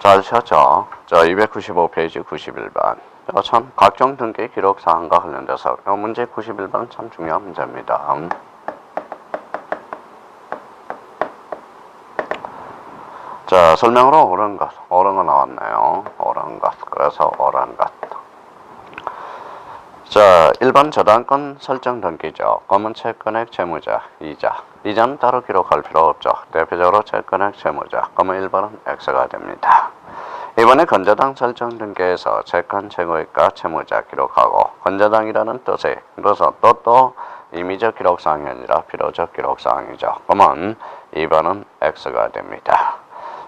잘 쳤죠? 자, 295페이지 91번. 참, 각종 등기 기록 사항과 관련돼서 이 문제 91번 참 중요한 문제입니다. 자, 설명으로 옳은 것 나왔네요. 옳은 것. 그래서 옳은 것. 자, 일반 저당권 설정 등기죠. 그러면 채권액 채무자, 이자. 이자는 따로 기록할 필요 없죠. 대표적으로 채권액 채무자. 그러면 1번은 X가 됩니다. 이번에 건저당 설정 등기에서 채권 채무액과 채무자 기록하고 건저당이라는 뜻의 그래서 또 임의적 기록사항이 아니라 필요적 기록사항이죠. 그러면 2번은 X가 됩니다.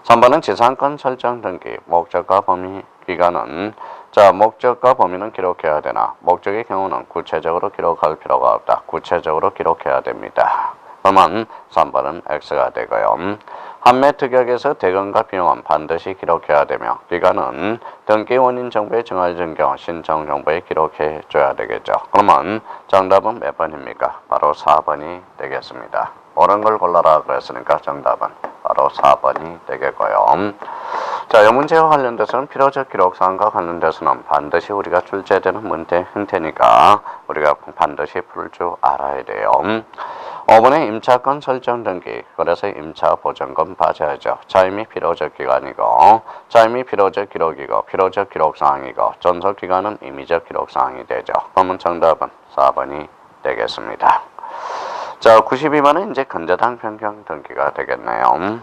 3번은 지상권 설정 등기 목적과 범위 기간은 자 목적과 범위는 기록해야 되나 목적의 경우는 구체적으로 기록할 필요가 없다. 구체적으로 기록해야 됩니다. 그러면 3번은 X가 되고요. 판매 특약에서 대금과 비용은 반드시 기록해야 되며 기간은 등기 원인 정보에 정해진 경우 신청 정보에 기록해 줘야 되겠죠. 그러면 정답은 몇 번입니까? 바로 4번이 되겠습니다. 옳은 걸 골라라 그랬으니까 정답은 바로 4번이 되겠고요. 자, 이 문제와 관련돼서는 필요적 기록사항과 관련돼서는 반드시 우리가 출제되는 문제 형태니까 우리가 반드시 풀 줄 알아야 돼요. 5번에 임차권 설정 등기, 그래서 임차 보증금 받아야죠. 차임이 필요적 기간이고, 차임이 필요적 기록이고, 필요적 기록사항이고, 존속기간은 임의적 기록사항이 되죠. 그러면 정답은 4번이 되겠습니다. 자, 92번은 이제 건저당 변경 등기가 되겠네요.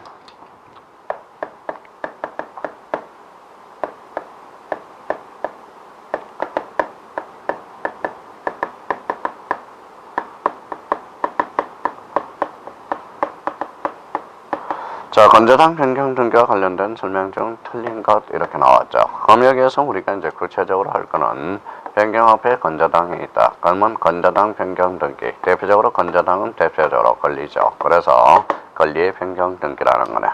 자, 건저당 변경 등기와 관련된 설명 중 틀린 것 이렇게 나왔죠. 그럼 여기에서 우리가 이제 구체적으로 할 거는 변경 앞에 건저당이 있다. 그러면 건저당 변경 등기. 대표적으로 건저당은 대표적으로 권리죠. 그래서 권리의 변경 등기라는 거네.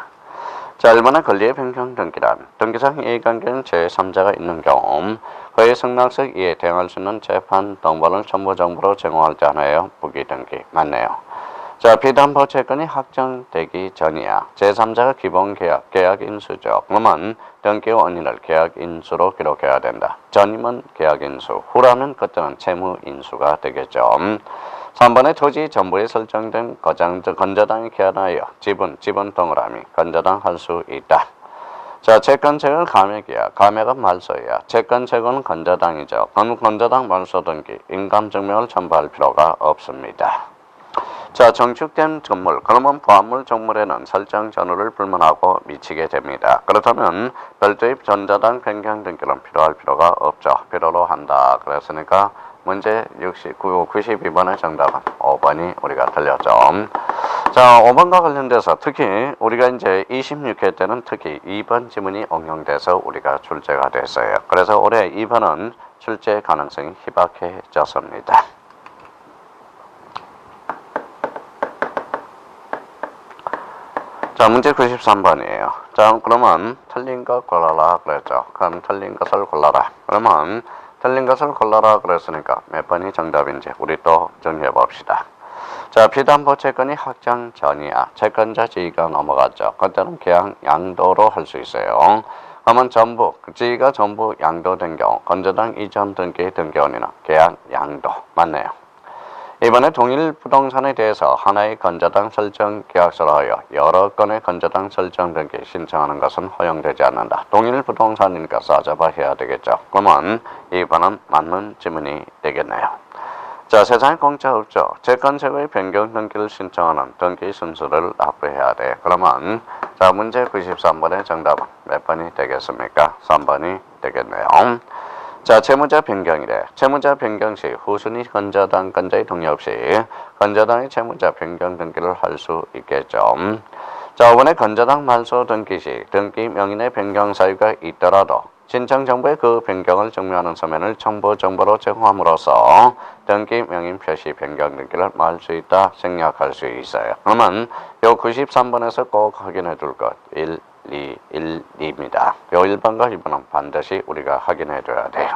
자, 1번의 권리의 변경 등기란 등기상 이해관계는 제3자가 있는 경우 그의 승낙적 이해에 대응할 수 있는 재판 등본을 첨부 정보로 제공할 때 하나예요. 부기 등기. 맞네요. 자, 비담보 채권이 확정되기 전이야. 제3자가 기본 계약 인수죠. 그러면 등기 원인을 계약 인수로 기록해야 된다. 전이면 계약 인수, 후라면 그때는 채무 인수가 되겠죠. 3번의 토지 전부에 설정된 건저당에 기한하여 지분 동그라미 건저당 할 수 있다. 자, 채권책은 감액이야. 감액은 말소이야. 채권책은 건저당이죠. 그럼 건저당 말소 등기, 인감증명을 첨부할 필요가 없습니다. 자, 정축된 건물, 그러면 부합물 정물에는 설정 전후를 불문하고 미치게 됩니다. 그렇다면 별도의 건저당 변경 등기는 필요할 필요가 없죠. 필요로 한다. 그랬으니까 문제 92번의 정답은 5번이 우리가 틀렸죠. 자, 5번과 관련돼서 특히 우리가 이제 26회 때는 특히 2번 지문이 응용돼서 우리가 출제가 됐어요. 그래서 올해 2번은 출제 가능성이 희박해졌습니다. 자, 문제 93번이에요. 자, 그러면 틀린 것 골라라 그랬죠. 그럼 틀린 것을 골라라. 그러면 틀린 것을 골라라 그랬으니까 몇 번이 정답인지 우리 또 정리해 봅시다. 자, 비담보 채권이 확정 전이야. 채권자 지위가 넘어갔죠. 그때는 계약 양도로 할 수 있어요. 그러면 지위가 전부 양도된 경우 건저당 이전 등기 등기원인은 계약 양도. 맞네요. 이번에 동일 부동산에 대해서 하나의 건저당 설정 계약서로 하여 여러 건의 건저당 설정 등기 신청하는 것은 허용되지 않는다. 동일 부동산이니까 싸잡아 해야 되겠죠. 그러면 2번은 맞는 지문이 되겠네요. 자, 세상에 공짜 없죠. 채권책의 변경 등기를 신청하는 등기 순서를 납부해야 돼. 그러면 자, 문제 93번의 정답은 몇 번이 되겠습니까? 3번이 되겠네요. 자, 채무자 변경이래. 채무자 변경 시 후순위 건저당 건자의 동의 없이 건저당의 채무자 변경 등기를 할 수 있겠죠. 자, 5번에 건저당 말소 등기 시 등기 명인의 변경 사유가 있더라도 신청 정보에 그 변경을 증명하는 서면을 첨부 정보로 제공함으로써 등기 명인 표시 변경 등기를 할 수 있다 생략할 수 있어요. 그러면 요 93번에서 꼭 확인해 둘 것 1, 2입니다. 요 1번과 2번은 반드시 우리가 확인해 줘야 돼요.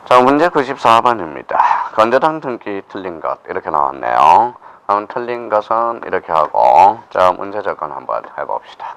자, 문제 94번입니다. 건저당 등기 틀린 것 이렇게 나왔네요. 그럼 틀린 것은 이렇게 하고 자 문제 접근 한번 해봅시다.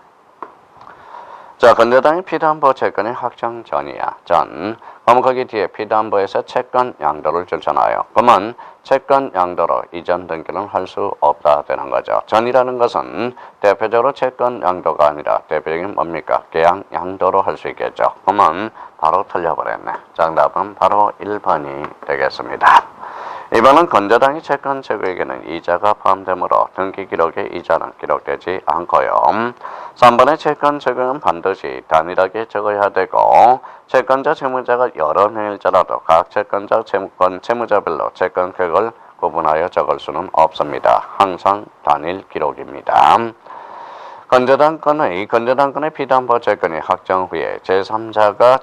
자 건저당이 피담보 채권이 확정 전이야. 전. 그럼 거기 뒤에 피담보에서 채권 양도를 줄잖아요. 그러면 채권 양도로 이전 등기는 할 수 없다 되는 거죠. 전이라는 것은 대표적으로 채권 양도가 아니라 대표적인 뭡니까? 계약 양도로 할 수 있겠죠. 그러면 바로 틀려버렸네. 정답은 바로 1번이 되겠습니다. 이번은 건저당이 채권 채무에게는 이자가 포함되므로 등기 기록에 이자는 기록되지 않고요. 3번의 채권 채무는 반드시 단일하게 적어야 되고 채권자 채무자가 여러 명일지라도 각 채권자 채무권 채무자별로 채권 계획을 구분하여 적을 수는 없습니다. 항상 단일 기록입니다. 건저당권의 피담보 채권이 확정 후에 제3자가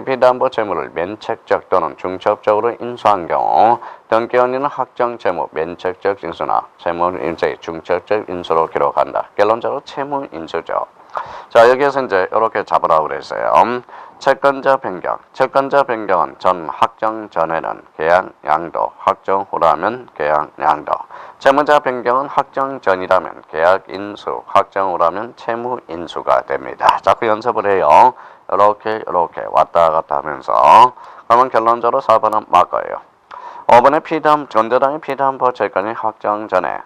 피담보 채무를 면책적 또는 중첩적으로 인수한 경우 등기원인은 확정 채무 면책적 인수나 채무 인수의 중첩적 인수로 기록한다. 결론적으로 채무 인수죠. 자 여기에서 이제 이렇게 잡으라고 그랬어요. 채권자 변경은 전 확정 전에는 계약 양도, 확정 후라면 계약 양도. 채무자 변경은 확정 전이라면 계약 인수, 확정 후라면 채무 인수가 됩니다. 자꾸 연습을 해요. 이렇게 왔다 갔다 하면서. 그러면 결론적으로 4번은 맞고요. 5번의 건저당의 피담보 채권이 확정 전에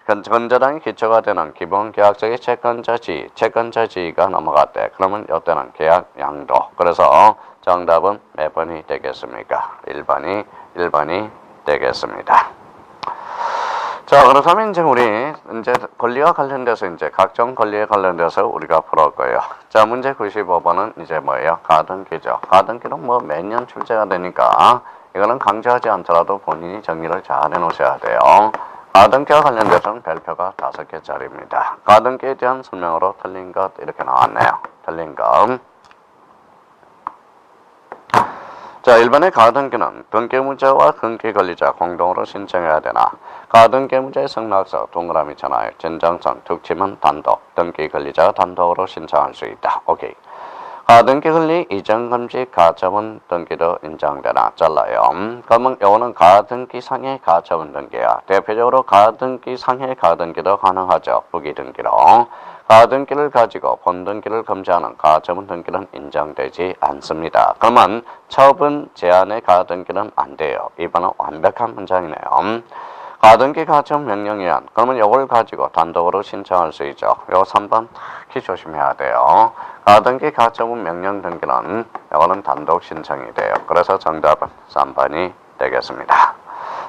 건저당이 기초가 되는 기본 계약적인 채권자 지위가 넘어갔대. 그러면 이때는 계약 양도. 그래서 정답은 몇 번이 되겠습니까? 1번이 되겠습니다. 자, 그렇다면 이제 우리 권리와 관련돼서 각종 권리에 관련돼서 우리가 풀을 거예요. 자, 문제 95번은 이제 뭐예요? 가등기죠. 가등기는 뭐 매년 출제가 되니까 이거는 강조하지 않더라도 본인이 정리를 잘 해놓으셔야 돼요. 가등기와 관련돼서는 별표가 5개짜리입니다. 가등기에 대한 설명으로 틀린 것 이렇게 나왔네요. 틀린 것. 자, 1번의 가등기는 등기무자와 등기권리자 공동으로 신청해야 되나? 가등기무자의 승낙서 동그라미 잖아요. 진정성, 특침은 단독, 등기권리자가 단독으로 신청할 수 있다. 오케이. 가등기 권리 이전금지 가처분 등기도 인정되나? 잘라요. 그러면 이거는 가등기상의 가처분 등기야. 대표적으로 가등기상의 가등기도 가능하죠. 부기등기로. 가등기를 가지고 본등기를 금지하는 가처분 등기는 인정되지 않습니다. 그러면 처분 제한의 가등기는 안 돼요. 이번은 완벽한 문장이네요. 가등기 가처분 명령에 의한 그러면 이걸 가지고 단독으로 신청할 수 있죠. 요 3번 특히 조심해야 돼요. 가등기 가처분 명령 등기는 이거는 단독 신청이 돼요. 그래서 정답은 3번이 되겠습니다.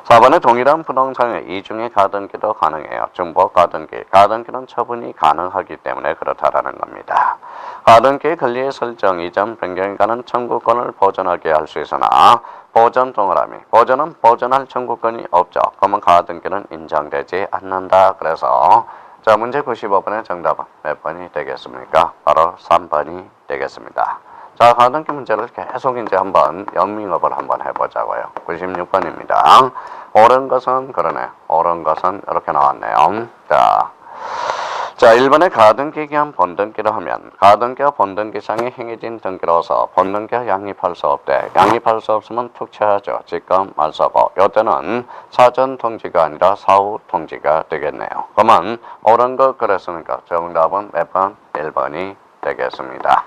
4번에 동일한 부동산의 이중의 가등기도 가능해요. 중복 가등기는 처분이 가능하기 때문에 그렇다라는 겁니다. 가등기의 권리의 설정, 이전 변경에 관한 청구권을 보존하게 할 수 있으나 보존 동그라미, 보존은 보존할 청구권이 없죠. 그러면 가등기는 인정되지 않는다. 그래서 자 문제 95번의 정답은 몇 번이 되겠습니까? 바로 3번이 되겠습니다. 자, 가등기 문제를 계속 한번 영밍업을 한번 해보자고요. 96번입니다. 옳은 것은 그러네. 옳은 것은 이렇게 나왔네요. 자, 1번에 가등기 기한 본등기를 하면 가등기와 본등기상에 행해진 등기로서 본등기와 양립할 수 없대. 양립할 수 없으면 툭치하죠. 직감 말소고. 이때는 사전 통지가 아니라 사후 통지가 되겠네요. 그러면 옳은 것 그랬으니까 정답은 몇 번? 1번이 되겠습니다.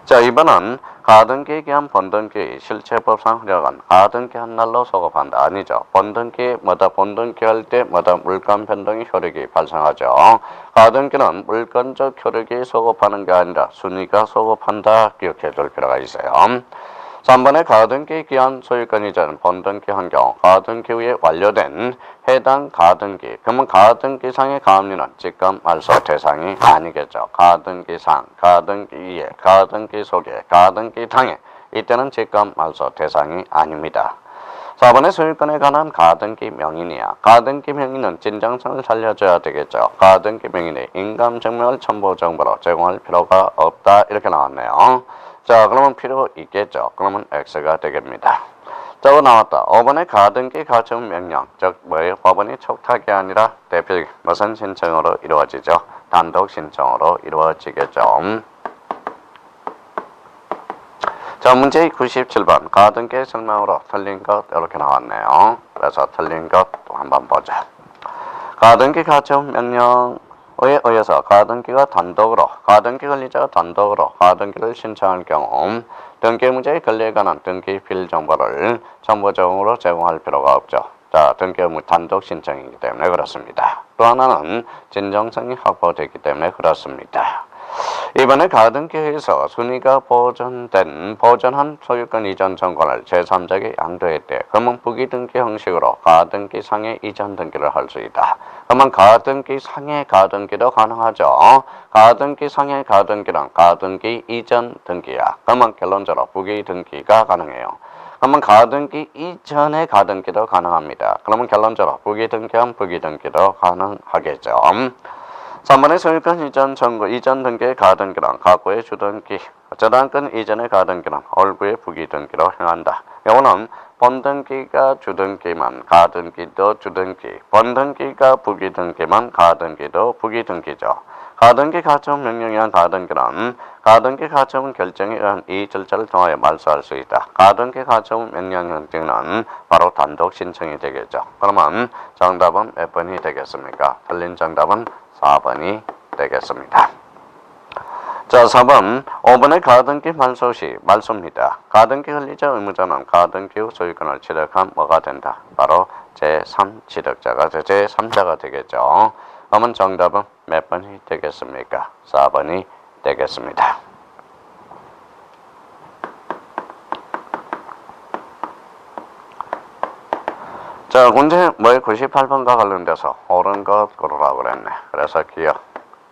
자, 2번은 가등기에 기한 본등기 실체법상 흐려간 가등기 한 날로 소급한다. 아니죠. 본등기 할 때마다 물건 변동의 효력이 발생하죠. 가등기는 물건적 효력이 소급하는 게 아니라 순위가 소급한다. 기억해 둘 필요가 있어요. 3번의 가등기 기한 소유권 이전은 본등기 한 경우 가등기 후에 완료된 해당 가등기 그러면 가등기상의 가압류는 직감 말소 대상이 아니겠죠. 가등기상, 가등기에, 가등기 속에, 가등기당에 이때는 직감 말소 대상이 아닙니다. 4번의 소유권에 관한 가등기 명인이야. 가등기 명인은 진정성을 살려줘야 되겠죠. 가등기 명인의 인감증명을 첨부 정보로 제공할 필요가 없다. 이렇게 나왔네요. 자, 그러면 필요 있겠죠. 그러면 X가 되겠습니다. 저거 나왔다. 5번의 가등기 가처분 명령. 즉 뭐예요? 법원이 촉탁이 아니라 대표적인 무슨 신청으로 이루어지죠? 단독 신청으로 이루어지겠죠. 자, 문제 97번. 가등기 설명으로 틀린 것 이렇게 나왔네요. 그래서 틀린 것 또 한번 보자. 가등기 가처분 명령에 의해서 가등기가 단독으로, 가등기 권리자가 단독으로 가등기를 신청할 경우 등기 문제의 권리에 관한 등기 필 정보를 정보적으로 제공할 필요가 없죠. 자, 등기 의무 단독 신청이기 때문에 그렇습니다. 또 하나는 진정성이 확보되기 때문에 그렇습니다. 이번에 가등기에서 순위가 보존한 소유권 이전 정권을 제3자에게 양도했대. 그러면 부기등기 형식으로 가등기 상해 이전 등기를 할 수 있다. 그러면 가등기 상해 가등기도 가능하죠. 가등기 상해 가등기랑 가등기 이전 등기야. 그러면 결론적으로 부기등기가 가능해요. 그러면 가등기 이전의 가등기도 가능합니다. 그러면 결론적으로 부기등기한 부기등기도 가능하겠죠. 3번의 소유권 이전 청구, 이전 등기의 가등기랑 가구의 주등기, 저당권 이전의 가등기랑 얼구의 부기등기로 행한다. 이거는 본등기가 주등기만 가등기도 주등기, 본등기가 부기등기만 가등기도 부기등기죠. 가등기 가처분 명령에 의한 가등기는 가등기 가처분 결정에 의한 이 절차를 통하여 말소할 수 있다. 가등기 가처분 명령 결정은 바로 단독 신청이 되겠죠. 그러면 정답은 몇 번이 되겠습니까? 틀린 정답은 4번이 되겠습니다. 자, 4번. 5번의 가등기 말소 시 말소입니다. 가등기 권리자 의무자는 가등기 후 소유권을 취득한 뭐가 된다? 바로 제3취득자가 제3자가 되겠죠. 그러면 정답은 몇 번이 되겠습니까? 4번이 되겠습니다. 자, 문제 98번과 관련돼서 옳은 것 고르라고 그랬네. 그래서 기억,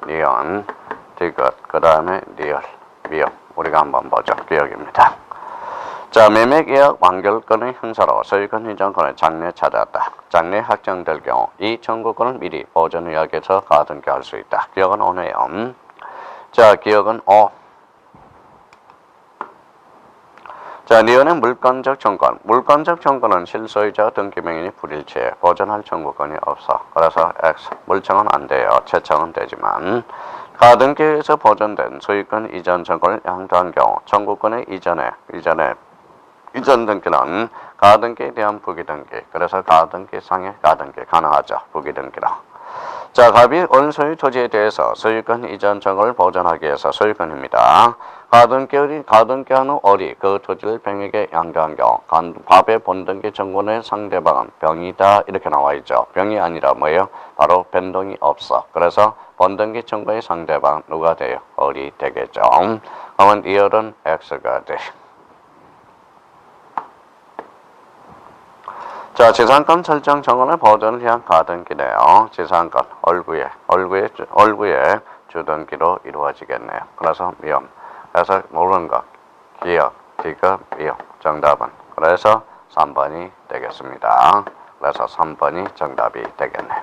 니은, 디귿, 그 다음에 리을, 미음. 우리가 한번 보죠. 기억입니다. 자, 매매계약 완결권의 행사로 소유권 이전권을 장래 찾았다. 장래 확정될 경우 이 청구권을 미리 보존의약에서 가등기할 수 있다. 기억은 오네요. 자, 기억은 오. 자, 니은의 물권적 청구권. 물권적 청구는 실소유자 등기명인이 불일치해 보존할 청구권이 없어. 그래서 X. 물청은 안 돼요. 채청은 되지만. 가등기에서 보존된 소유권 이전 청구를 양도한 경우 청구권의 이전 등기는 가등기에 대한 부기등기. 그래서 가등기 상해 가등기 가능하죠. 부기등기로. 자, 갑이 온 소유 토지에 대해서 소유권 이전 청구를 보존하기 위해서 소유권입니다. 가등기한 후 어리 그 토지를 병에게 양도한 경우 갑의 본등기 청구의 상대방은 병이다 이렇게 나와 있죠. 병이 아니라 뭐예요? 바로 변동이 없어. 그래서 본등기 청구의 상대방 누가 돼요? 어리 되겠죠. 그러면 리얼은 X가 돼. 자, 지상권 설정 정원을 보존을 위한 가등기네요. 지상권 얼구의 주등기로 이루어지겠네요. 그래서 미음. 그래서 모르는 것 기억, 디귿, 미음. 정답은 그래서 3번이 되겠습니다. 그래서 3번이 정답이 되겠네요.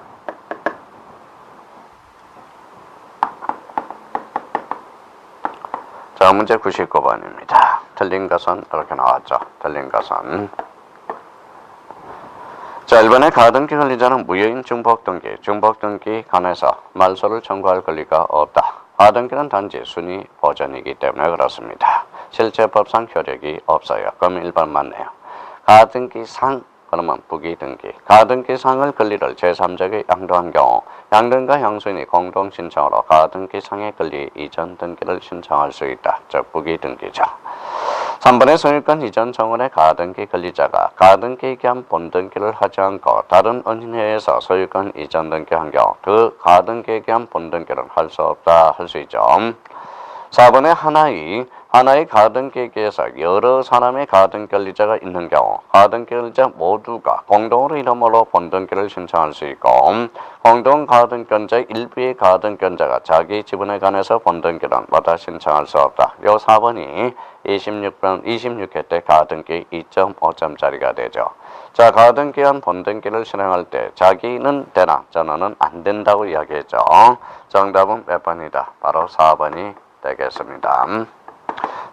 자, 문제 99번입니다. 틀린 것은 이렇게 나왔죠. 틀린 것은 자, 1번의 가등기 권리자는 무효인 중복등기 간에서 말소를 청구할 권리가 없다. 가등기는 단지 순위 보존이기 때문에 그렇습니다. 실제 법상 효력이 없어요. 그럼 1번 맞네요. 가등기상 그러면 부기등기. 가등기상의 권리를 제3자에게 양도한 경우 양등과 양수인이 공동 신청으로 가등기상의 권리 이전 등기를 신청할 수 있다. 즉 부기등기죠. 3번의 소유권 이전 청원의 가등기 권리자가 가등기 겸 본등기를 하지 않고 다른 은행에서 소유권 이전 등기한 경우 그 가등기 겸 본등기를 할 수 없다 할 수 있죠. 4번의 하나의 가등기에서 여러 사람의 가등기 권리자가 있는 경우 가등기 권리자 모두가 공동으로 이름으로 본등기를 신청할 수 있고 공동 가등권자의 일부의 가등권자가 자기 지분에 관해서 본등기는 마다 신청할 수 없다. 요 4번이 26회 때 가등기 2.5점짜리가 되죠. 자, 가등기한 본등기를 실행할 때 자기는 되나 저는 안 된다고 이야기했죠. 정답은 몇 번이다? 바로 4번이 되겠습니다.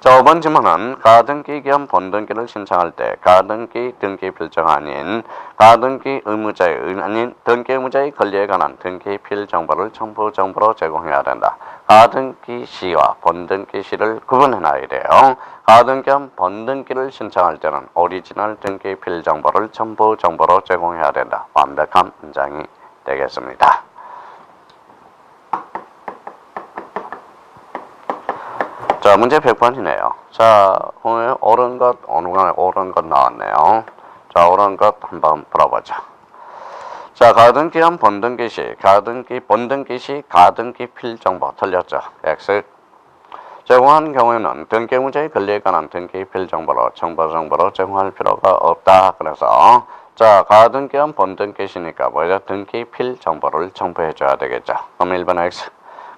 자, 5번 질문은 가등기 겸 본등기를 신청할 때 가등기 등기 필정 아닌 가등기 의무자의 아닌 등기 의무자 등기무자의 권리에 관한 등기필 정보를 첨부 정보로 제공해야 된다. 가등기 시와 번등기 시를 구분해놔야 돼요. 가등기와 번등기를 신청할 때는 오리지널 등기필 정보를 첨부 정보로 제공해야 된다. 완벽한 문장이 되겠습니다. 자, 문제 100번이네요. 자, 오늘 옳은 것, 오늘 옳은 것 나왔네요. 자, 옳은 것 한번 풀어보자. 자, 가등기와 번등기 시, 번등기 시 가등기 필정보 틀렸죠. X. 제공한 경우에는 등기무자의 권리에 관한 등기필 정보로 첨부 정보로 제공할 필요가 없다. 그래서 자, 가등기와 번등기 시니까 뭐죠? 등기필 정보를 첨부해줘야 되겠죠. 그럼 1번 X.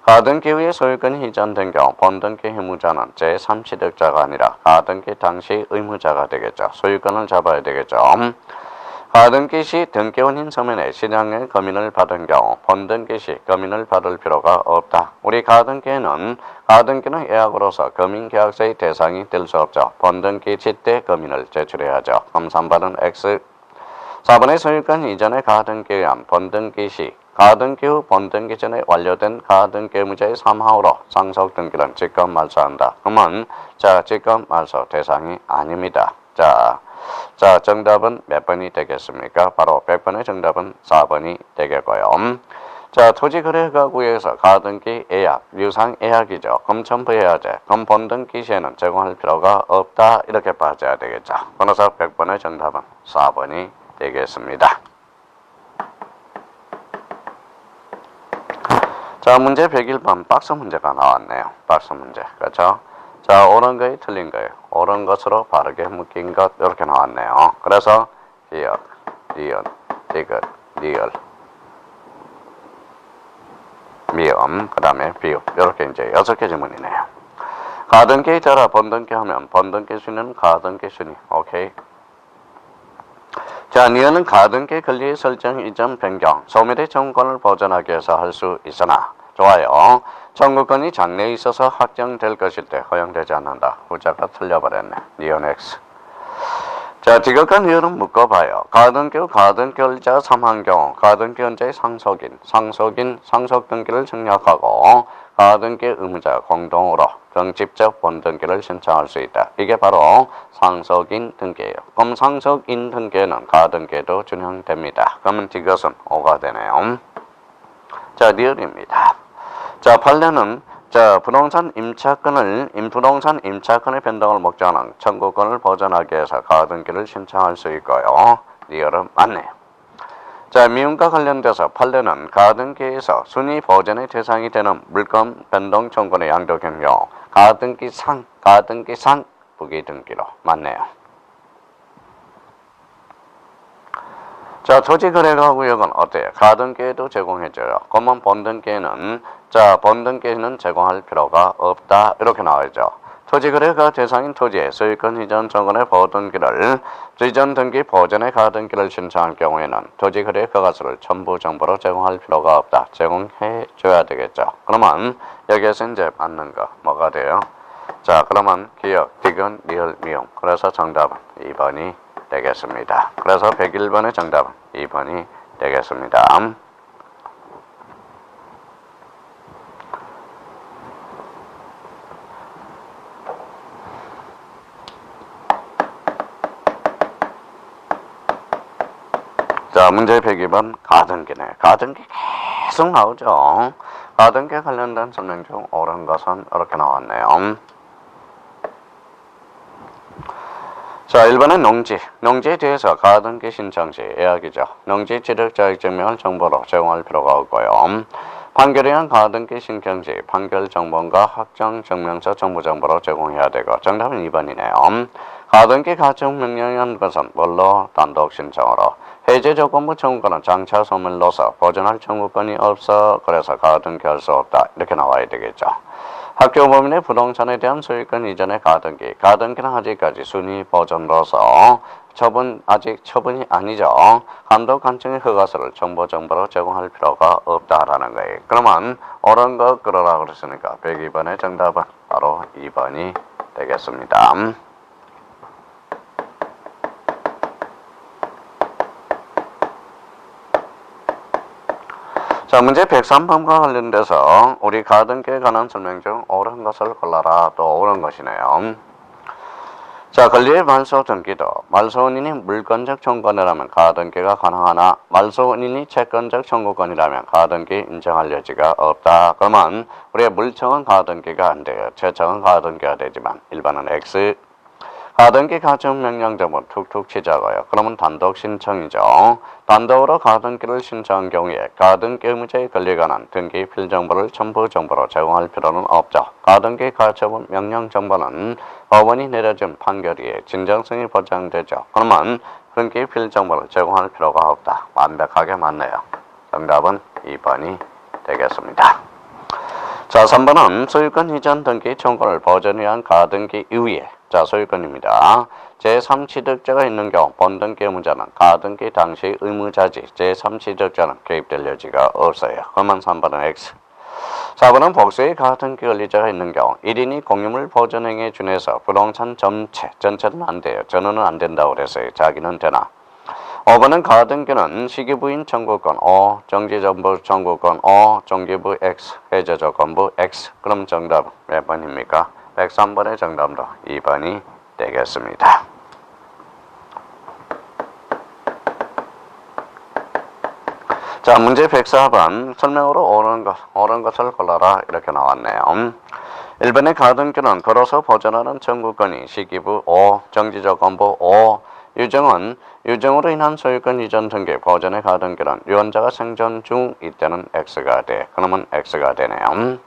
가등기 후에 소유권이 이전된 경우 번등기 의무자는 제3취득자가 아니라 가등기 당시 의무자가 되겠죠. 소유권을 잡아야 되겠죠. 가등기 시 등기원인 서면에 시장의 검인을 받은 경우 번등기 시 검인을 받을 필요가 없다. 우리 가등기는 예약으로서 검인계약서의 대상이 될 수 없죠. 번등기 때 검인을 제출해야죠. 그럼 3번은 X. 4번의 소유권 이전의 가등기에 의한 번등기 시 가등기 후 번등기 전에 완료된 가등기 의무자의 사망으로 상속 등기는 직권 말소한다. 그러면 자, 직권 말소 대상이 아닙니다. 자, 정답은 몇 번이 되겠습니까? 바로 100번의 정답은 4번이 되겠고요. 자, 토지거래허가구에서 가등기 예약, 유상 예약이죠. 그럼 첨부해야지. 그럼 번등기 시에는 제공할 필요가 없다. 이렇게 봐줘야 되겠죠. 그래서 100번의 정답은 4번이 되겠습니다. 자, 문제 101번 박스 문제가 나왔네요. 박스 문제. 그렇죠? 자, 옳은 거에 틀린 거예요. 옳은 것으로 바르게 묶인 것 이렇게 나왔네요. 그래서 기억, 니은, 디귿, 리을, 미음, 그 다음에 비읍 이렇게 이제 6개 지문이네요. 가등기에 따라 번등기 하면 번등기 순위는 가등기 순위. 오케이. 자, 니은은 가등기 권리 설정 이전 변경, 소멸의 청구권을 보전하기 위해서 할 수 있으나 좋아요. 청구권이 장래에 있어서 확정될 것일 때 허용되지 않는다. 후자가 틀려버렸네. 니은 X. 자, 디귿과 니은은 묶어봐요. 가등기 후 가등기권자가 사망한 경우 가등기권자의 상속 등기를 청약하고 가등기 의무자 공동으로 직접 본등기를 신청할 수 있다. 이게 바로 상속인 등기예요. 그럼 상속인 등기에는 가등기에도 준용됩니다. 그러면 디귿은 5가 되네요. 자, 니은입니다. 자, 판례는 자, 부동산 임차권의 변동을 목적하는 청구권을 보전하기 위해서 가등기를 신청할 수 있고요. 니은은 맞네요. 자, 미움과 관련돼서 판례는 가등기에서 순위 보전의 대상이 되는 물권 변동 청구의 양도경 경우 가등기상 부기등기로 맞네요. 자, 토지거래가구역은 어때요? 가등기에도 제공해줘요. 그러면 번등기에는 제공할 필요가 없다. 이렇게 나와있죠. 토지거래가 대상인 토지의 소유권 이전 정원의 보등기를 이전 등기 보전의 가등기를 신청할 경우에는 토지거래 허가서를 첨부 정보로 제공할 필요가 없다. 제공해줘야 되겠죠. 그러면 여기에서 이제 맞는 거 뭐가 돼요? 자, 그러면 기억, 디귿, 리을, 미음. 그래서 정답은 2번이 되겠습니다. 그래서 101번의 정답은 2번이 되겠습니다. 자, 문제 102번 가등기네. 가등기 계속 나오죠. 가등기에 관련된 설명 중 옳은 것은 이렇게 나왔네요. 자, 1번은 농지에 대해서 가등기 신청 시 예약이죠. 농지 취득자의 증명을 정보로 제공할 필요가 없고요. 판결에 의한 가등기 신청 시 판결 정보과 확정 증명서 정보 정보로 제공해야 되고 정답은 2번이네요. 가등기 가중 명령에 한 것은 뭘로? 단독 신청으로. 해제 조건부 청구권은 장차 소멸로서 보존할 청구권이 없어 그래서 가등기할 수 없다. 이렇게 나와야 되겠죠. 학교 범인의 부동산에 대한 소유권 이전의 가등기는 아직까지 순위 보존로서 아직 처분이 아니죠. 감독 관청의 허가서를 정보로 제공할 필요가 없다라는 거예요. 그러면 옳은 거 끌어라 그랬으니까 102번의 정답은 바로 2번이 되겠습니다. 자, 문제 103번과 관련돼서 우리 가등기에 관한 설명 중 옳은 것을 골라라. 또 옳은 것이네요. 자, 권리의 말소 등기도 말소원인이 물권적 청구권이라면 가등기가 가능하나 말소원인이 채권적 청구권이라면 가등기 인정할 여지가 없다. 그러면 우리의 물청은 가등기가 안 돼요. 채청은 가등기가 되지만 1번은 X. 가등기 가청 명령점은 툭툭 치자고요. 그러면 단독 신청이죠. 단독으로 가등기를 신청한 경우에 가등기 의무자의 권리에 관한 등기 필정보를 첨부 정보로 제공할 필요는 없죠. 가등기 가처분 명령 정보는 법원이 내려준 판결에 진정성이 보장되죠. 그러면 등기 필정보를 제공할 필요가 없다. 완벽하게 맞네요. 정답은 2번이 되겠습니다. 자, 3번은 소유권 이전 등기 청구를 보전 위한 가등기 이후에 자, 소유권입니다. 제3취득자가 있는 경우 본등기 의무자는 가등기 당시 의무자지 제3취득자는 개입될 여지가 없어요. 그러면 3번은 X. 4번은 복수의 가등기 권리자가 있는 경우 1인이 공유물 보전행위에 준해서 부동산 전체는 안 돼요. 전원은 안 된다고 그랬어요. 자기는 되나. 5번은 가등기는 시기부인 청구권 O, 정지정보 청구권 O, 정기부 X, 해제조건부 X. 그럼 정답 몇 번입니까? 103번의 정답도 2번이 되겠습니다. 자, 문제 104번 설명으로 옳은 것을 골라라 이렇게 나왔네요. 1번의 가등기는 걸어서 보전하는 청구권이 시기부 O, 정지조건부 O, 유정으로 인한 소유권 이전 등기 보전의 가등기는 유언자가 생존 중 이때는 X가 돼. 그러면 X가 되네요.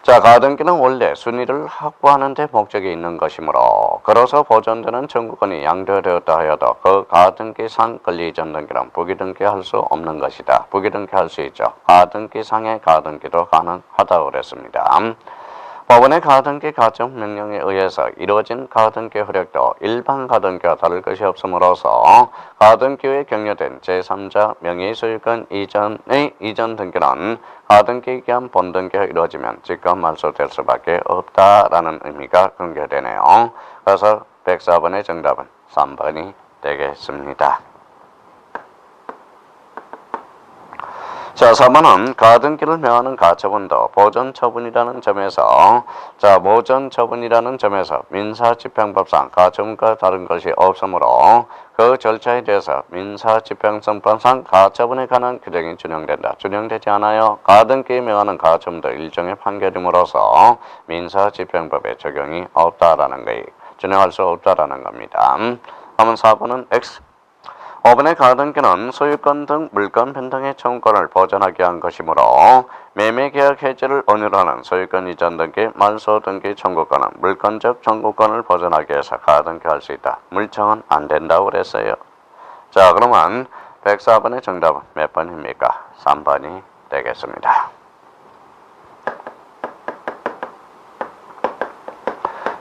자, 가등기는 원래 순위를 확보하는 데 목적이 있는 것이므로 걸어서 보존되는 청구권이 양도되었다 하여도 그 가등기상 권리 이전 등기는 부기등기할 수 없는 것이다. 부기등기할 수 있죠. 가등기상의 가등기도 가능하다고 그랬습니다. 법원의 가등기 가청 명령에 의해서 이루어진 가등기 효력도 일반 가등기와 다를 것이 없으므로서 가등기에 격려된 제3자 명의소유권 이전의 이전 등기는 가등기 기한 본등기가 이루어지면 직권 말소될 수밖에 없다라는 의미가 근거되네요. 그래서 104번의 정답은 3번이 되겠습니다. 자, 4번은 가등기를 명하는 가처분도 보전처분이라는 점에서 민사집행법상 가처분과 다른 것이 없으므로 그 절차에 대해서 민사집행성법상 가처분에 관한 규정이 준용된다. 준용되지 않아요. 가등기에 명하는 가처분도 일종의 판결임으로써 민사집행법에 적용이 없다라는 거예요. 준용할 수 없다라는 겁니다. 그러면 4번은 X. 5번의 가등기는 소유권 등 물권 변동의 청구권을 보전하기 위한 것이므로 매매계약 해지를 언유로 하는 소유권 이전 등기, 말소 등기 청구권은 물권적 청구권을 보전하기 위해서 가등기할 수 있다. 물청은 안 된다고 그랬어요. 자, 그러면 104번의 정답은 몇 번입니까? 3번이 되겠습니다.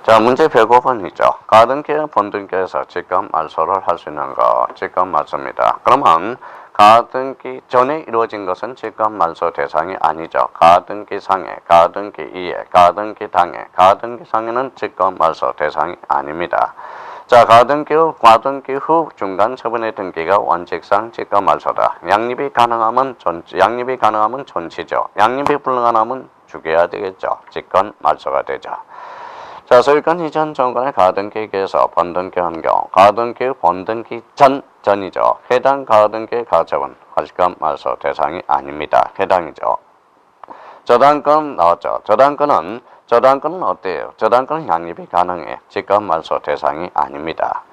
자, 문제 105번이죠. 가등기와 본등기에서 직권 말소를 할 수 있는 거 직권 말소입니다. 그러면 가등기 전에 이루어진 것은 직권 말소 대상이 아니죠. 가등기 상해, 가등기 이해, 가등기 당해, 가등기 상해는 직권 말소 대상이 아닙니다. 자, 가등기 후 중간 처분의 등기가 원칙상 직권 말소다. 양립이 가능하면 존치죠. 양립이 불가능하면 죽여야 되겠죠. 직권 말소가 되죠. 자, 소유권 이전 정권의 가등기에 의해서 본등기한 경우 가등기 본등기 전이죠. 해당 가등기의 가처분 과실권 말소 대상이 아닙니다. 해당이죠. 저당권 나왔죠. 저당권은 어때요? 저당권은 양립이 가능해. 직권 말소 대상이 아닙니다.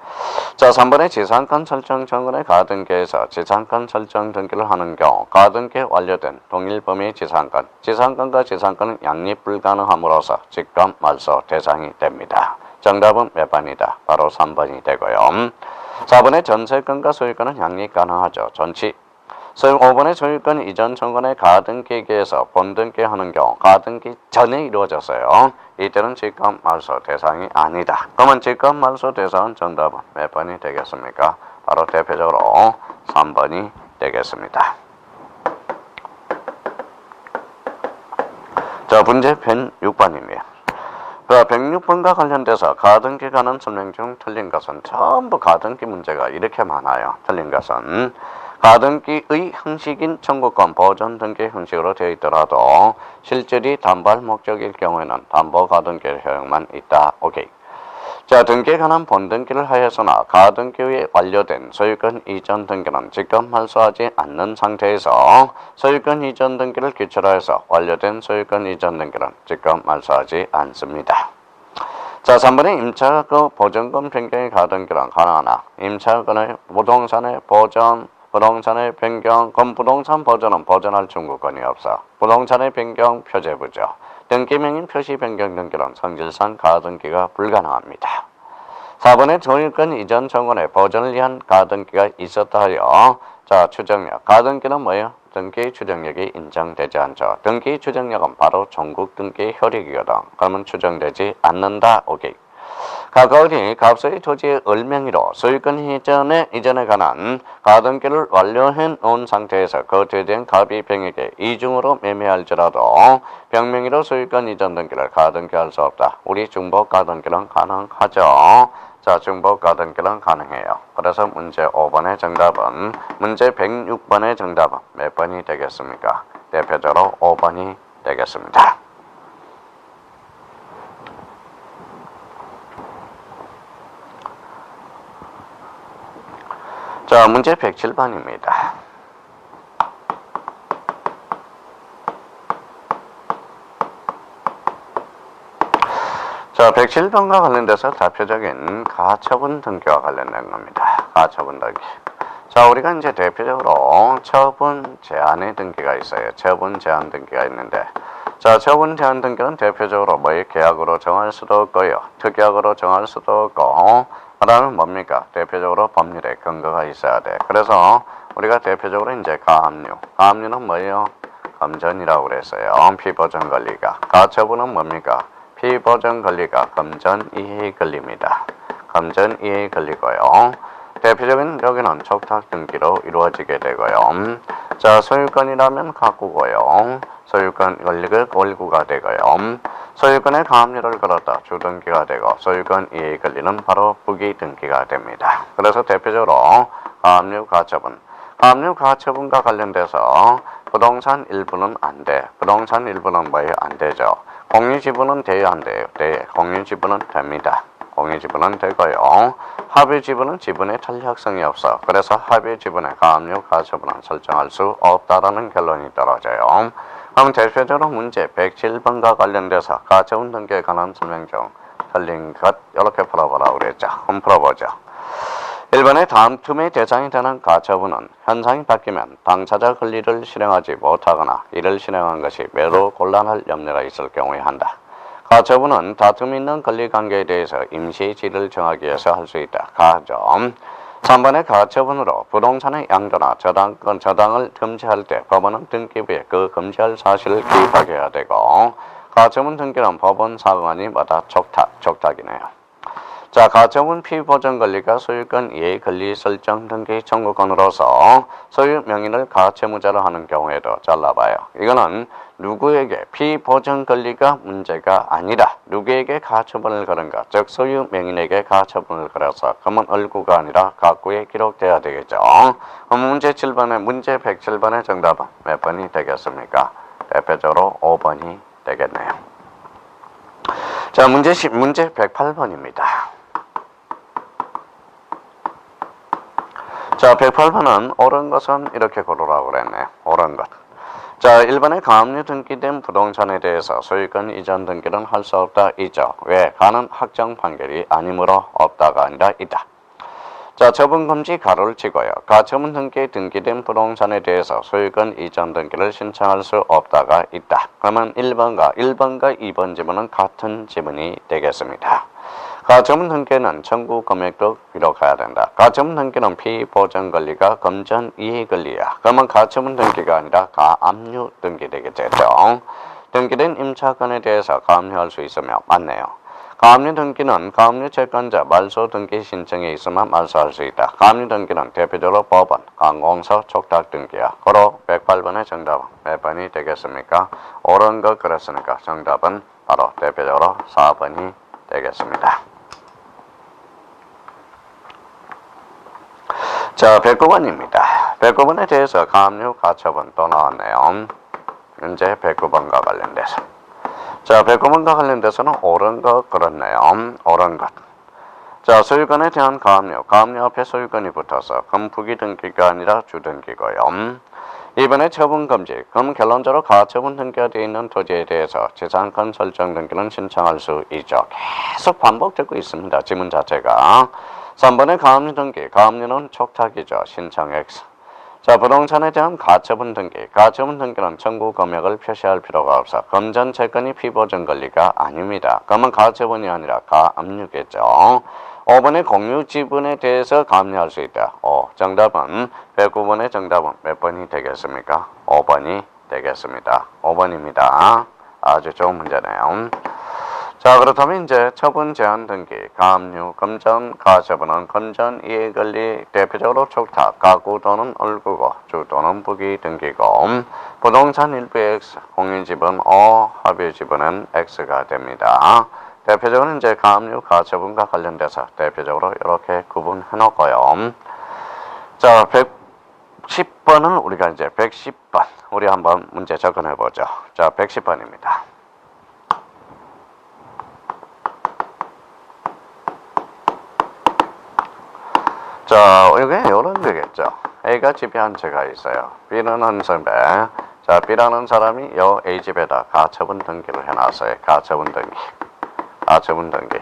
자, 3번의 지상권 설정 정권의 가등기에서 지상권 설정 등기를 하는 경우 가등기에 완료된 동일 범위의 지상권과 지상권은 양립 불가능함으로써 직권 말소 대상이 됩니다. 정답은 몇 번이다? 바로 3번이 되고요. 4번의 전세권과 소유권은 양립 가능하죠. 5번의 소유권 이전 청구의 가등기에 의해서 본등기하는 경우 가등기 전에 이루어졌어요. 이때는 직권 말소 대상이 아니다. 그러면 직권 말소 대상은 정답은 몇 번이 되겠습니까? 바로 대표적으로 3번이 되겠습니다. 자, 문제 106번입니다. 106번과 관련돼서 가등기 관한 설명 중 틀린 것은 전부 가등기 문제가 이렇게 많아요. 틀린 것은 가등기의 형식인 청구권 보전 등기 형식으로 되어 있더라도 실질이 담보할 목적일 경우에는 담보 가등기의 효용만 있다. 오케이. 자, 등기에 관한 본등기를 하였으나 가등기에 완료된 소유권 이전 등기는 직접 말소하지 않는 상태에서 소유권 이전 등기를 기초로 해서 완료된 소유권 이전 등기는 직접 말소하지 않습니다. 자, 3번에 임차그 보전권 변경의 가등기는 가능하나 임차권의 부동산의 변경, 건부동산 보전은 보전할 청구권이 없어 부동산의 변경 표제부죠. 등기명인 표시 변경 등기는 성질상 가등기가 불가능합니다. 4번에 소유권 이전 청구의 보전을 위한 가등기가 있었다 하여 자, 추정력. 가등기는 뭐예요? 등기 추정력이 인정되지 않죠. 등기 추정력은 바로 전국 등기 효력이거든. 그러면 추정되지 않는다. 오케이. 가까우니 갑소의 토지의 을명의로 소유권 이전에 관한 가등기를 완료해 놓은 상태에서 그 퇴된 갑이 병에게 이중으로 매매할지라도 병명의로 소유권 이전 등기를 가등기할 수 없다. 우리 중복 가등기는 가능하죠. 자, 중복 가등기는 가능해요. 그래서 문제 5번의 정답은 문제 106번의 정답은 몇 번이 되겠습니까? 대표적으로 5번이 되겠습니다. 자, 문제 107번입니다. 자, 107번과 관련돼서 대표적인 가처분 등기와 관련된 겁니다. 가처분 등기. 자, 우리가 이제 대표적으로 처분 제한의 등기가 있어요. 처분 제한 등기가 있는데, 자, 처분 제한 등기는 대표적으로 뭐의 계약으로 정할 수도 없고요. 특약으로 정할 수도 없고, 그다음에 뭡니까? 대표적으로 법률에 근거가 있어야 돼. 그래서 우리가 대표적으로 이제 가압류는 뭐예요? 금전이라고 그랬어요. 피보전 권리가. 가처분은 뭡니까? 피보전 권리가 금전 이해의 권리입니다. 금전 이해의 권리고요. 대표적인 여기는 촉탁 등기로 이루어지게 되고요. 자, 소유권이라면 가구고요. 소유권 권리가 월구가 되고요. 소유권의 가압류를 걸었다 주등기가 되고 소유권 이해의 권리는 바로 부기 등기가 됩니다. 그래서 대표적으로 가압류 가처분. 가압류 가처분과 관련돼서 부동산 일부는 안 돼. 부동산 일부는 뭐예요? 안 되죠. 공유지분은 돼야 안 돼요. 네, 공유지분은 됩니다. 공유지분은 되고요. 합의지분은 지분의 탄력성이 없어. 그래서 합의지분의 가압류 가처분은 설정할 수 없다라는 결론이 떨어져요. 그럼 대표적으로 문제 107번과 관련돼서 가처분 등기에 관한 설명 중 틀린 것 이렇게 풀어보라고 그랬죠. 한번 풀어보죠. 1번에 다음 틈의 대상이 되는 가처분은 현상이 바뀌면 당사자 권리를 실행하지 못하거나 이를 실행한 것이 매우 곤란할 염려가 있을 경우에 한다. 가처분은 다툼이 있는 권리관계에 대해서 임시의 질을 정하기 위해서 할 수 있다. 가점. 3번의 가처분으로 부동산의 양도나 저당을 금지할 때 법원은 등기부에 그 금지할 사실을 기입하게 해야 되고 가처분 등기는 법원 사건이 마다 촉탁이네요. 자, 가처분 피보전 권리가 소유권 이해 권리 설정 등기 청구권으로서 소유 명인을 가채무자로 하는 경우에도 잘라봐요. 이거는 누구에게 피보전 권리가 문제가 아니라 누구에게 가처분을 걸은가, 즉 소유 명인에게 가처분을 걸어서 그러면 을구가 아니라 가구에 기록돼야 되겠죠. 그럼 문제 107번의 정답은 몇 번이 되겠습니까? 대표적으로 5번이 되겠네요. 자, 문제 108번입니다. 자, 108번은 옳은 것은 이렇게 고르라고 그랬네. 옳은 것. 자, 1번에 가압류 등기된 부동산에 대해서 소유권 이전 등기는 할 수 없다. 있죠. 왜? 가는 확정 판결이 아니므로 없다가 아니라 있다. 자, 처분금지 가로를 치고요. 가처분 등기에 등기된 부동산에 대해서 소유권 이전 등기를 신청할 수 없다가 있다. 그러면 1번과 2번 지문은 같은 지문이 되겠습니다. 가처분 등기는 청구 금액도 기록해야 된다. 가처분 등기는 피보전 권리가 금전 이해 권리야. 그러면 가처분 등기가 아니라 가압류 등기 되겠죠. 등기된 임차권에 대해서 가압류할 수 있으며 맞네요. 가압류 등기는 가압류 채권자 말소 등기 신청에 있으면 말소할 수 있다. 가압류 등기는 대표적으로 법원, 관공서, 촉탁 등기야. 고로 108번의 정답은 몇 번이 되겠습니까? 옳은 것 그랬으니까 정답은 바로 대표적으로 4번이 되겠습니다. 자, 109번입니다. 109번에 대해서 가압류 가처분 또 나왔네요. 이제 109번과 관련돼서. 자, 109번과 관련돼서는 옳은 것 그렇네요. 옳은 것. 자, 소유권에 대한 가압류. 가압류 앞에 소유권이 붙어서 금부기 등기가 아니라 주등기고요. 이번에 처분 금지. 그럼 결론적으로 가처분 등기가 되어 있는 토지에 대해서 재산권 설정 등기는 신청할 수 있죠. 계속 반복되고 있습니다. 지문 자체가. 3번의 가압류 등기. 가압류는 촉탁이죠. 신청 X. 자, 부동산에 대한 가처분 등기. 가처분 등기는 청구 금액을 표시할 필요가 없어 금전 채권이 피보증 권리가 아닙니다. 그러면 가처분이 아니라 가압류겠죠. 5번의 공유 지분에 대해서 가압류할 수 있다. 정답은 109번의 정답은 몇 번이 되겠습니까? 5번이 되겠습니다. 5번입니다. 아주 좋은 문제네요. 자, 그렇다면 이제 처분 제한 등기, 가압류, 금전 가처분은 금전 이해 권리 대표적으로 촉탁, 가구 또는 얼구고, 주 또는 부기 등기고, 부동산 일부의 X, 공유 지분 O, 합의 지분은 X가 됩니다. 대표적으로 이제 가압류 가처분과 관련돼서 대표적으로 이렇게 구분해 놓고요. 자, 110번은 우리가 이제 110번 우리 한번 문제 접근해 보죠. 자, 110번입니다. 자, 이게 이런 거겠죠. A가 집에 한 채가 있어요. B는 한 선배. 자, B라는 사람이 요 A 집에다 가처분 등기를 해놨어요. 가처분 등기. 가처분 등기.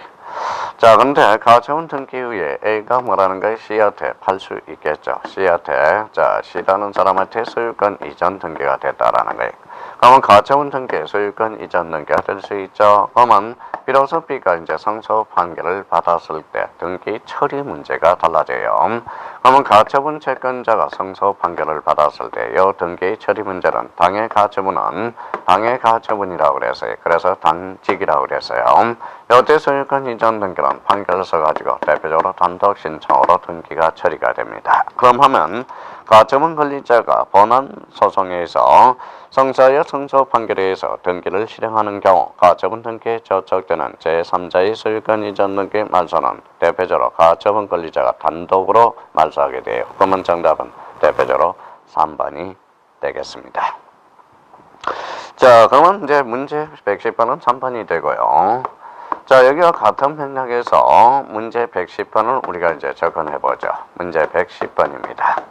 자, 근데 가처분 등기 후에 A가 뭐라는 거예요? C한테 팔 수 있겠죠. C한테. 자, C라는 사람한테 소유권 이전 등기가 됐다라는 거예요. 그러면 가처분 등기, 소유권 이전 등기가 될 수 있죠. 그러면 비로소 B가 이제 상소 판결을 받았을 때 등기 처리 문제가 달라져요. 그러면 가처분 채권자가 상소 판결을 받았을 때 이 등기 처리 문제는 당해 가처분이라고 그랬어요. 그래서 단직이라고 그랬어요. 이때 소유권 이전 등기는 판결서 가지고 대표적으로 단독 신청으로 등기가 처리가 됩니다. 그럼 하면 가처분 권리자가 본안 소송에서 성사의 상소 판결에 의해서 등기를 실행하는 경우 가처분 등기에 저촉되는 제3자의 소유권 이전 등기 말소는 대표적으로 가처분 권리자가 단독으로 말소하게 돼요. 그러면 정답은 대표적으로 3번이 되겠습니다. 자, 그러면 이제 문제 110번은 3번이 되고요. 자, 여기와 같은 맥락에서 문제 110번을 우리가 이제 접근해보죠. 문제 110번입니다.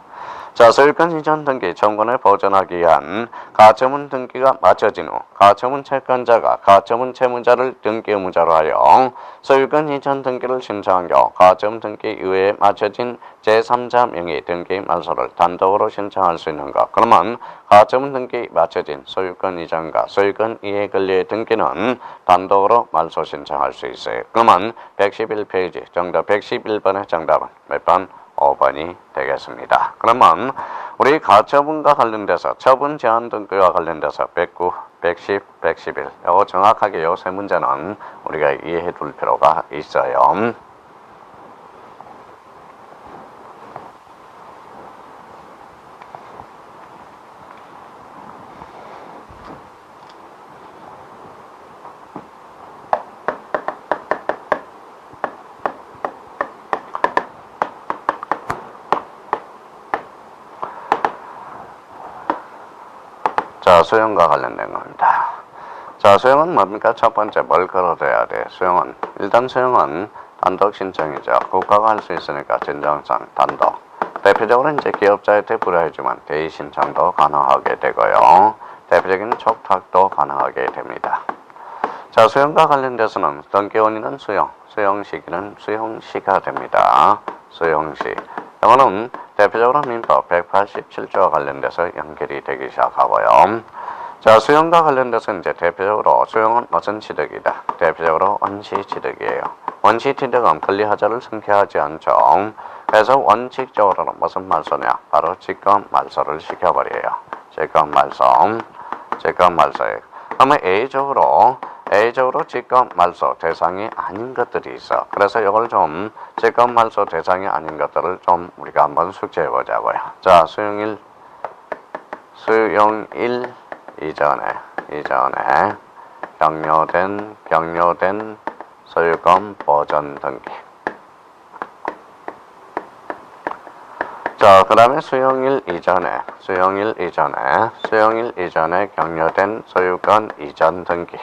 자, 소유권 이전 등기 청구권을 보존하기 위한 가처분 등기가 마쳐진 후 가처분 채권자가 가처분 채무자를 등기 의무자로 하여 소유권 이전 등기를 신청한 경우 가처분 등기 이후에 마쳐진 제3자 명의 등기 말소를 단독으로 신청할 수 있는 것. 그러면 가처분 등기 마쳐진 소유권 이전과 소유권 이해 권리의 등기는 단독으로 말소 신청할 수 있어요. 그러면 111페이지 정답 111번의 정답은 몇 번? 5번이 되겠습니다. 그러면 우리 가처분과 관련돼서 처분 제한 등기와 관련돼서 109, 110, 111 이거 정확하게 요 세 문제는 우리가 이해해 둘 필요가 있어요. 자, 소형과 관련된 겁니다. 자, 소형은 뭡니까? 첫 번째 뭘 걸어둬야 돼? 소형은 일단 소형은 단독 신청이죠. 국가가 할 수 있으니까 진정성 단독. 대표적으로 이제 기업자한테 불허해주면 대의 신청도 가능하게 되고요. 대표적인 촉탁도 가능하게 됩니다. 자, 수용과 관련돼서는 등기 원인은 수용 시기는 수용시가 됩니다. 수용시. 이거는 대표적으로 민법 187조와 관련돼서 연결이 되기 시작하고요. 자, 수용과 관련돼서 이제 대표적으로 수용은 무슨 취득이다? 대표적으로 원시취득이에요. 원시취득은 권리하자를 승계하지 않죠. 그래서 원칙적으로는 무슨 말소냐? 바로 직권 말소를 시켜버려요. 직권 말소예요. 그러면 A적으로 직권 말소 대상이 아닌 것들이 있어. 그래서 이걸 좀 직권 말소 대상이 아닌 것들을 좀 우리가 한번 숙지해 보자고요. 자, 수용 1 이전에 격려된 소유권 보전 등기. 자, 그 다음에 수용일 이전에 격려된 소유권 이전 등기.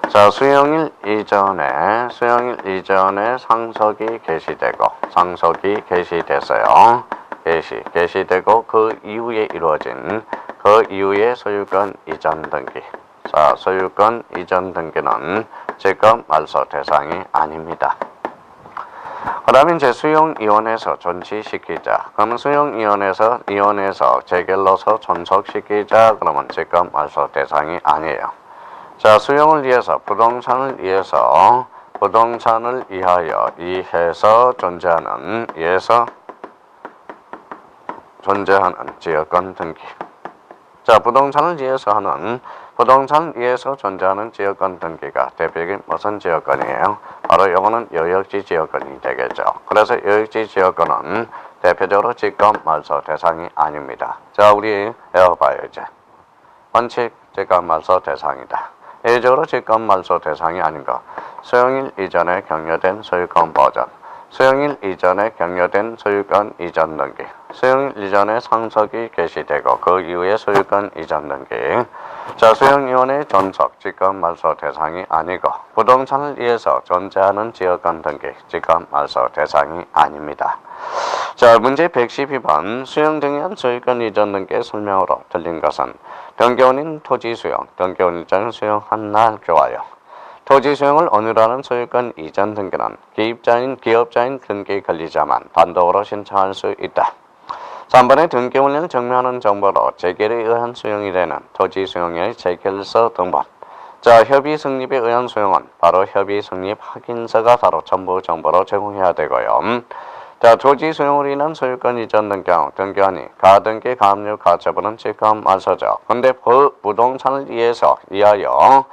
자, 수용일 이전에 상속이 개시됐어요. 개시되고 그 이후에 이루어진 소유권 이전 등기. 자, 소유권 이전 등기는 지금 말소 대상이 아닙니다. 그 다음에 이제 수용이원에서 존치시키자. 그러면 수용이원에서 재결로서 존속시키자. 그러면 지금 말소 대상이 아니에요. 자, 수용을 위해서 부동산을 이해해서 존재하는 지역권 등기. 자, 부동산을 위해서 존재하는 지역권 등기가 대표적인 무슨 지역권이에요? 바로 이거는 여역지 지역권이 되겠죠. 그래서 여역지 지역권은 대표적으로 지금 말소 대상이 아닙니다. 자, 우리 외워봐요 이제. 원칙 지금 말소 대상이다. 예외적으로 지금 말소 대상이 아닌 거. 수용일 이전에 격려된 소유권 보전. 수용일 이전에 격려된 소유권 이전 등기. 수용일 이전에 상속이 개시되고 그 이후에 소유권 이전 등기. 자, 수용이원의 존속, 지금 말소 대상이 아니고 부동산을 위해서 존재하는 지역권 등기, 지금 말소 대상이 아닙니다. 자, 문제 112번 수용 등기한 소유권 이전 등기의 설명으로 틀린 것은 등기원인 토지 수용, 등기원 일자는 수용한 날 좋아요. 토지 수용을 언유라는 소유권 이전 등기는 기업자인 등기 관리자만 단독으로 신청할 수 있다. 3번의 등기 원리를 증명하는 정보로 재결에 의한 수용이 되는 토지 수용의 재결서 등본. 자, 협의 성립에 의한 수용은 바로 협의 성립 확인서가 바로 첨부 정보로 제공해야 되고요. 자, 토지 수용으로 인한 소유권 이전 등 경우 등기원이 가등기, 가압류, 가처분은 지금 말소죠. 근데 부동산을 위하여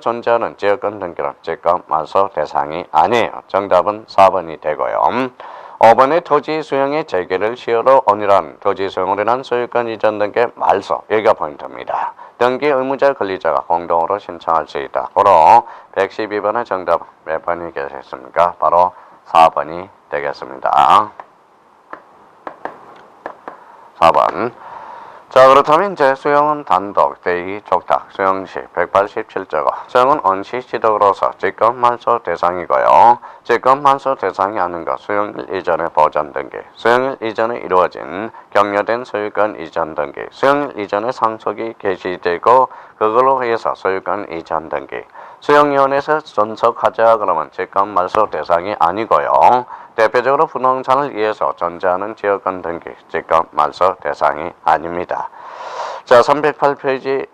존재하는 지역권 등기는 지금 말소 대상이 아니에요. 정답은 4번이 되고요. 5번의 토지 수용의 재개를 시효로 언유한 토지 수용으로 인한 소유권 이전 등기 말소. 여기가 포인트입니다. 등기 의무자 권리자가 공동으로 신청할 수 있다. 고로 112번의 정답 몇 번이 계셨습니까? 바로 4번이 되겠습니다. 4번. 자, 그렇다면 이제 수용은 단독, 대의, 족탁, 수용시 187조고 수용은 언시 시독으로서 지금 말소 대상이고요. 지금 말소 대상이 아닌 것, 수용일 이전의 보전 등기, 수용일 이전에 이루어진 격려된 소유권 이전 등기, 수용일 이전에 상속이 개시되고 그걸로 해서 소유권 이전 등기, 수용위원회에서 존속하자 그러면 지금 말소 대상이 아니고요. 대표적으로 부동산을 위해서 존재하는 지역권 등기, 지금 말소 대상이 아닙니다. 자, 308페이지.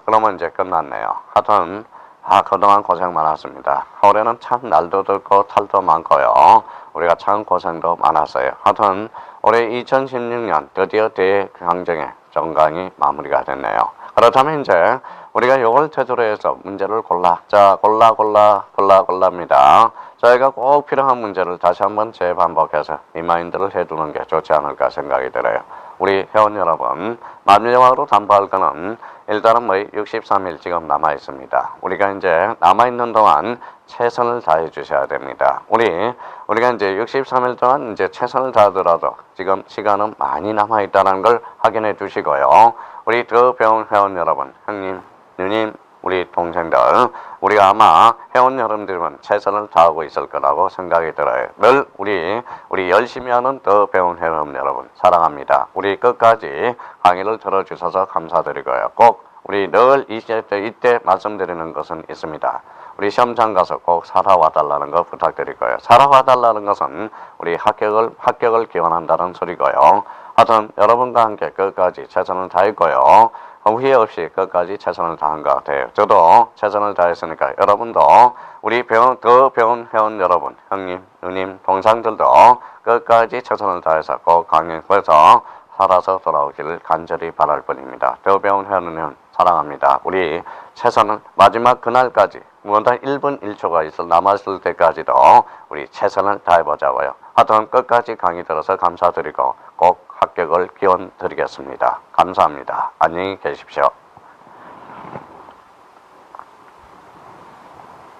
그러면 이제 끝났네요. 하여튼 그동안 고생 많았습니다. 올해는 참 날도 덥고 탈도 많고요. 우리가 참 고생도 많았어요. 하여튼 올해 2016년 드디어 대강정의 정강이 마무리가 됐네요. 그렇다면 이제 우리가 이걸 태도로 해서 문제를 골라입니다. 저희가 꼭 필요한 문제를 다시 한번 재반복해서 리마인드를 해두는 게 좋지 않을까 생각이 들어요. 우리 회원 여러분, 마지막으로 담보할 거는 일단은 63일 지금 남아 있습니다. 우리가 이제 남아 있는 동안 최선을 다해 주셔야 됩니다. 우리가 이제 63일 동안 이제 최선을 다하더라도 지금 시간은 많이 남아 있다는 걸 확인해 주시고요. 우리 더 배운 회원 여러분, 형님, 누님, 우리 동생들, 우리가 아마 회원 여러분들은 최선을 다하고 있을 거라고 생각이 들어요. 늘 우리 열심히 하는 더 배운 회원 여러분 사랑합니다. 우리 끝까지 강의를 들어주셔서 감사드리고요. 꼭 우리 늘 이때 말씀드리는 것은 있습니다. 우리 시험장 가서 꼭 살아와 달라는 거 부탁드리고요. 살아와 달라는 것은 우리 합격을 기원한다는 소리고요. 하여튼 여러분과 함께 끝까지 최선을 다했고요. 후회 없이 끝까지 최선을 다한 것 같아요. 저도 최선을 다했으니까 여러분도 우리 더 배운 회원 여러분, 형님, 누님, 동상들도 끝까지 최선을 다해서 꼭 강의에서 살아서 돌아오기를 간절히 바랄 뿐입니다. 더 배운 회원은 사랑합니다. 우리 최선을 마지막 그날까지 무언가 1분 1초가 남았을 때까지도 우리 최선을 다해보자고요. 하여튼 끝까지 강의 들어서 감사드리고 꼭 합격을 기원 드리겠습니다. 감사합니다. 안녕히 계십시오.